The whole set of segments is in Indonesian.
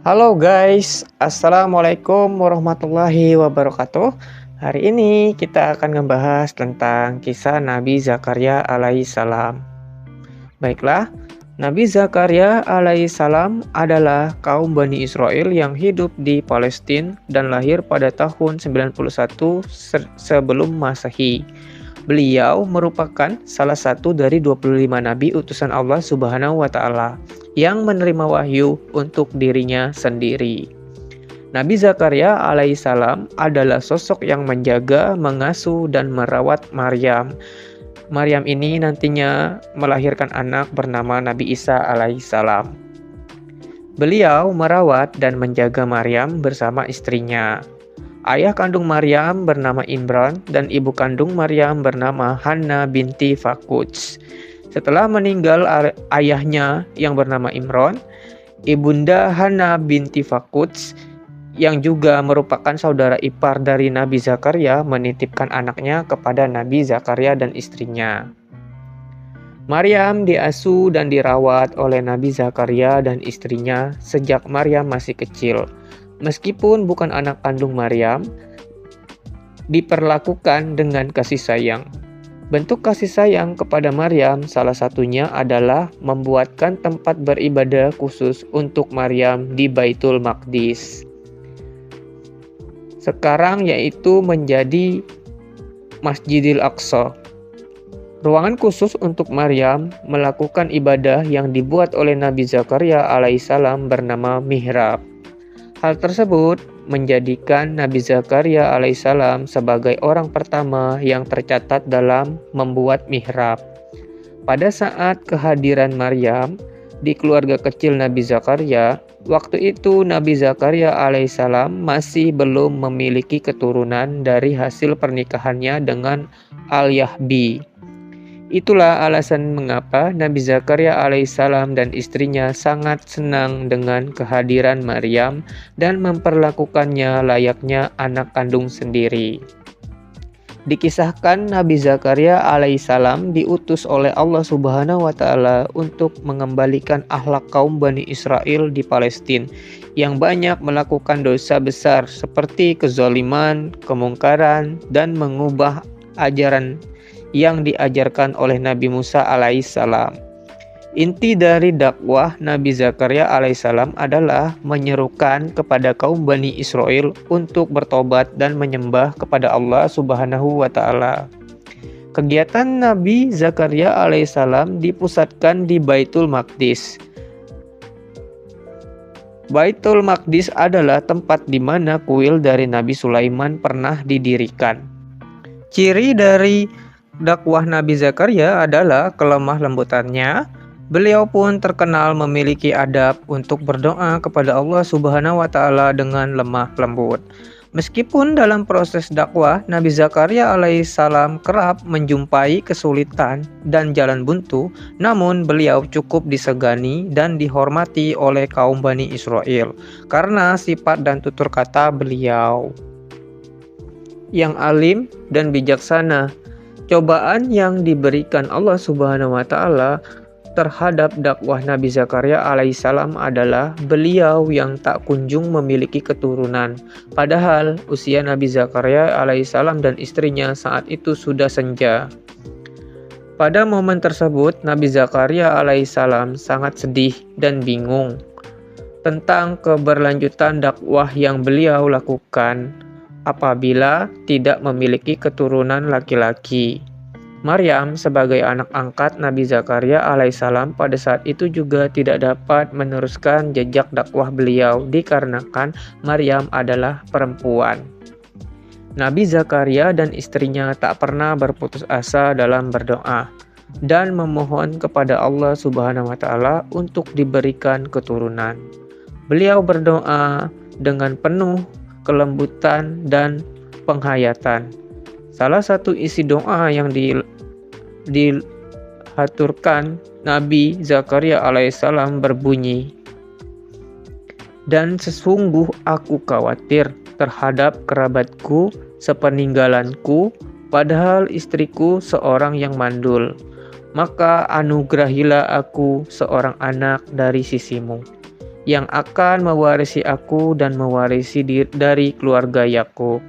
Halo guys, Assalamualaikum warahmatullahi wabarakatuh. Hari ini kita akan membahas tentang kisah Nabi Zakaria alaihissalam. Baiklah, Nabi Zakaria alaihissalam adalah kaum Bani Israel yang hidup di Palestina dan lahir pada tahun 91 sebelum Masehi. Beliau merupakan salah satu dari 25 nabi utusan Allah Subhanahu wa taala yang menerima wahyu untuk dirinya sendiri. Nabi Zakaria alaihissalam adalah sosok yang menjaga, mengasuh, dan merawat Maryam. Maryam ini nantinya melahirkan anak bernama Nabi Isa alaihissalam. Beliau merawat dan menjaga Maryam bersama istrinya. Ayah kandung Maryam bernama Imran dan ibu kandung Maryam bernama Hanna binti Fakuds. Setelah meninggal ayahnya yang bernama Imran, ibunda Hanna binti Fakuds yang juga merupakan saudara ipar dari Nabi Zakaria menitipkan anaknya kepada Nabi Zakaria dan istrinya. Maryam diasuh dan dirawat oleh Nabi Zakaria dan istrinya sejak Maryam masih kecil. Meskipun bukan anak kandung Maryam, diperlakukan dengan kasih sayang. Bentuk kasih sayang kepada Maryam salah satunya adalah membuatkan tempat beribadah khusus untuk Maryam di Baitul Maqdis. Sekarang yaitu menjadi Masjidil Aqsa. Ruangan khusus untuk Maryam melakukan ibadah yang dibuat oleh Nabi Zakaria alaihissalam bernama mihrab. Hal tersebut menjadikan Nabi Zakaria alaihissalam sebagai orang pertama yang tercatat dalam membuat mihrab. Pada saat kehadiran Maryam di keluarga kecil Nabi Zakaria, waktu itu Nabi Zakaria alaihissalam masih belum memiliki keturunan dari hasil pernikahannya dengan Al-Yahbi. Itulah alasan mengapa Nabi Zakaria alaihissalam dan istrinya sangat senang dengan kehadiran Maryam dan memperlakukannya layaknya anak kandung sendiri. Dikisahkan Nabi Zakaria alaihissalam diutus oleh Allah Subhanahu wa taala untuk mengembalikan akhlak kaum Bani Israel di Palestina yang banyak melakukan dosa besar seperti kezaliman, kemungkaran, dan mengubah ajaran yang diajarkan oleh Nabi Musa alaihissalam. Inti dari dakwah Nabi Zakaria alaihissalam adalah menyerukan kepada kaum Bani Israel untuk bertobat dan menyembah kepada Allah Subhanahu wa taala. Kegiatan Nabi Zakaria alaihissalam dipusatkan di Baitul Maqdis. Baitul Maqdis adalah tempat di mana kuil dari Nabi Sulaiman pernah didirikan. Ciri dari dakwah Nabi Zakaria adalah kelemah lembutannya. Beliau pun terkenal memiliki adab untuk berdoa kepada Allah Subhanahu wa taala dengan lemah lembut. Meskipun dalam proses dakwah Nabi Zakaria alaihissalam kerap menjumpai kesulitan dan jalan buntu, namun beliau cukup disegani dan dihormati oleh kaum Bani Israel karena sifat dan tutur kata beliau yang alim dan bijaksana. Cobaan yang diberikan Allah Subhanahu wa taala terhadap dakwah Nabi Zakaria alaihissalam adalah beliau yang tak kunjung memiliki keturunan. Padahal usia Nabi Zakaria alaihissalam dan istrinya saat itu sudah senja. Pada momen tersebut Nabi Zakaria alaihissalam sangat sedih dan bingung tentang keberlanjutan dakwah yang beliau lakukan apabila tidak memiliki keturunan laki-laki. Maryam sebagai anak angkat Nabi Zakaria alaihissalam pada saat itu juga tidak dapat meneruskan jejak dakwah beliau dikarenakan Maryam adalah perempuan. Nabi Zakaria dan istrinya tak pernah berputus asa dalam berdoa dan memohon kepada Allah Subhanahu wa taala untuk diberikan keturunan. Beliau berdoa dengan penuh kelembutan dan penghayatan. Salah satu isi doa yang dihaturkan Nabi Zakaria alaihissalam berbunyi, "Dan sesungguh aku khawatir terhadap kerabatku sepeninggalanku, padahal istriku seorang yang mandul. Maka anugerahilah aku seorang anak dari sisimu." yang akan mewarisi aku dan mewarisi dari keluarga Yakub.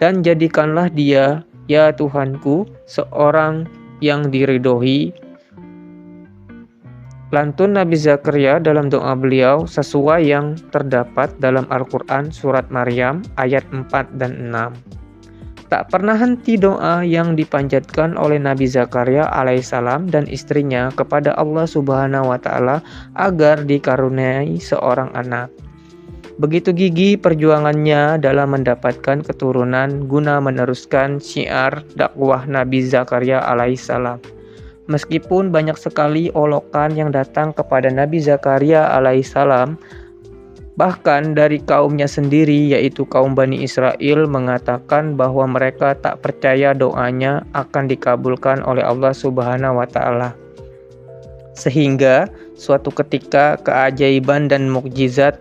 Dan jadikanlah dia, ya Tuhanku, seorang yang diridhoi. Lantun Nabi Zakaria dalam doa beliau sesuai yang terdapat dalam Al-Quran surat Maryam ayat 4 dan 6. Tak pernah henti doa yang dipanjatkan oleh Nabi Zakaria alaihissalam dan istrinya kepada Allah Subhanahu wa Ta'ala agar dikaruniai seorang anak. Begitu gigih perjuangannya dalam mendapatkan keturunan guna meneruskan syiar dakwah Nabi Zakaria alaihissalam. Meskipun banyak sekali olokan yang datang kepada Nabi Zakaria alaihissalam, bahkan dari kaumnya sendiri yaitu kaum Bani Israel mengatakan bahwa mereka tak percaya doanya akan dikabulkan oleh Allah Subhanahu wa Ta'ala. Sehingga suatu ketika keajaiban dan mukjizat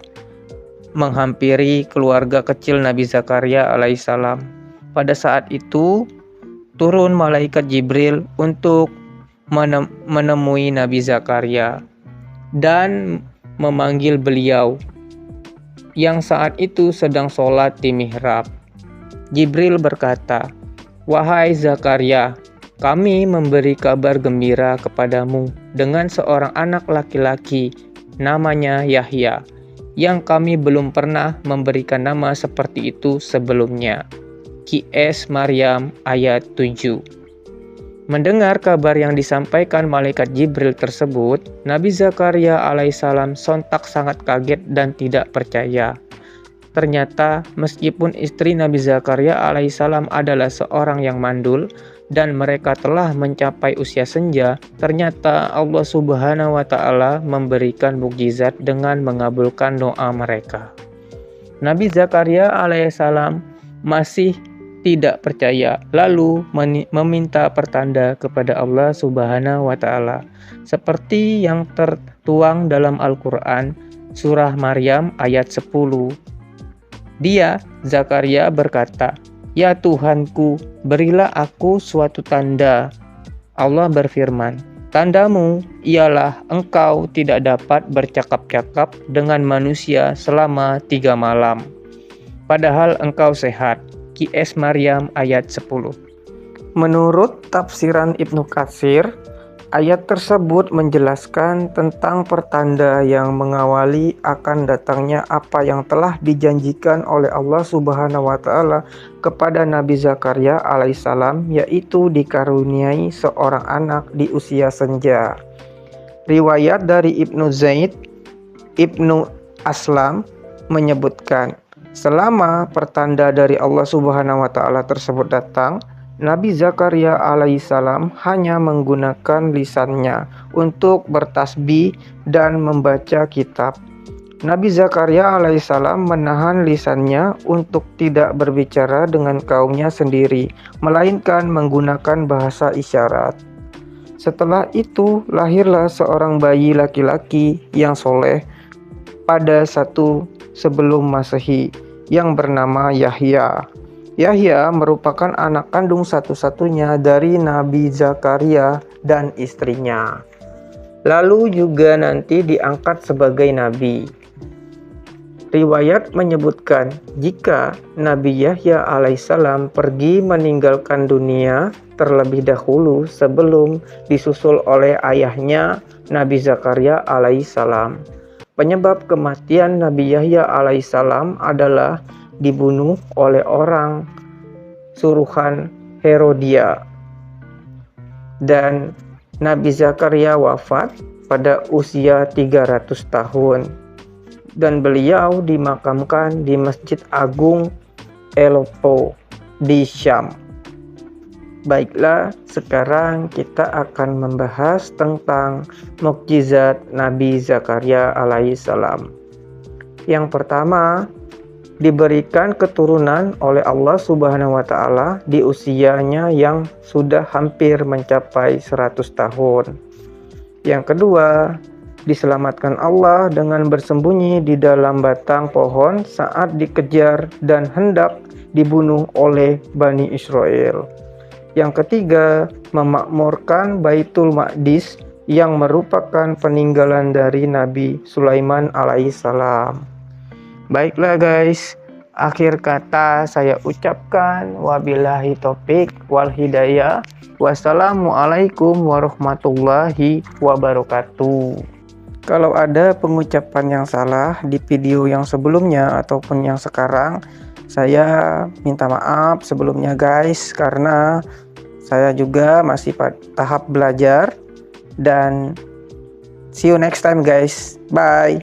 menghampiri keluarga kecil Nabi Zakaria alaihissalam. Pada saat itu turun malaikat Jibril untuk menemui Nabi Zakaria dan memanggil beliau yang saat itu sedang sholat di mihrab. Jibril berkata, "Wahai Zakaria, kami memberi kabar gembira kepadamu dengan seorang anak laki-laki namanya Yahya, yang kami belum pernah memberikan nama seperti itu sebelumnya." QS Maryam ayat 7. Mendengar kabar yang disampaikan malaikat Jibril tersebut, Nabi Zakaria alaihissalam sontak sangat kaget dan tidak percaya. Ternyata meskipun istri Nabi Zakaria alaihissalam adalah seorang yang mandul dan mereka telah mencapai usia senja, ternyata Allah Subhanahu wa Ta'ala memberikan mukjizat dengan mengabulkan doa mereka. Nabi Zakaria alaihissalam masih tidak percaya, lalu meminta pertanda kepada Allah Subhanahu wa Ta'ala, seperti yang tertuang dalam Al-Quran surah Maryam ayat 10. Dia, Zakaria, berkata, "Ya Tuhanku, berilah aku suatu tanda." Allah berfirman, "Tandamu ialah engkau tidak dapat bercakap-cakap dengan manusia selama 3 malam, padahal engkau sehat." QS Maryam ayat 10. Menurut tafsiran Ibnu Katsir, ayat tersebut menjelaskan tentang pertanda yang mengawali akan datangnya apa yang telah dijanjikan oleh Allah Subhanahu wa Ta'ala kepada Nabi Zakaria alaihissalam, yaitu dikaruniai seorang anak di usia senja. Riwayat dari Ibnu Zaid, Ibnu Aslam menyebutkan, selama pertanda dari Allah Subhanahu wa Ta'ala tersebut datang, Nabi Zakaria alaihissalam hanya menggunakan lisannya untuk bertasbih dan membaca kitab. Nabi Zakaria alaihissalam menahan lisannya untuk tidak berbicara dengan kaumnya sendiri, melainkan menggunakan bahasa isyarat. Setelah itu lahirlah seorang bayi laki-laki yang soleh pada sebelum Masehi yang bernama Yahya. Yahya merupakan anak kandung satu-satunya dari Nabi Zakaria dan istrinya. Lalu juga nanti diangkat sebagai nabi. Riwayat menyebutkan jika Nabi Yahya alaihissalam pergi meninggalkan dunia terlebih dahulu sebelum disusul oleh ayahnya Nabi Zakaria alaihissalam. Penyebab kematian Nabi Yahya alaihissalam adalah dibunuh oleh orang suruhan Herodia. Dan Nabi Zakaria wafat pada usia 300 tahun. Dan beliau dimakamkan di Masjid Agung Aleppo di Syam. Baiklah, sekarang kita akan membahas tentang mukjizat Nabi Zakaria alaihissalam. Yang pertama, diberikan keturunan oleh Allah Subhanahu wa Ta'ala di usianya yang sudah hampir mencapai 100 tahun. Yang kedua, diselamatkan Allah dengan bersembunyi di dalam batang pohon saat dikejar dan hendak dibunuh oleh Bani Israel. Yang ketiga, memakmurkan Baitul Maqdis yang merupakan peninggalan dari Nabi Sulaiman alaihissalam. Baiklah guys, akhir kata saya ucapkan wabillahi taufik wal hidayah. Wassalamualaikum warahmatullahi wabarakatuh. Kalau ada pengucapan yang salah di video yang sebelumnya ataupun yang sekarang, saya minta maaf sebelumnya guys, karena saya juga masih pada tahap belajar. Dan see you next time guys. Bye.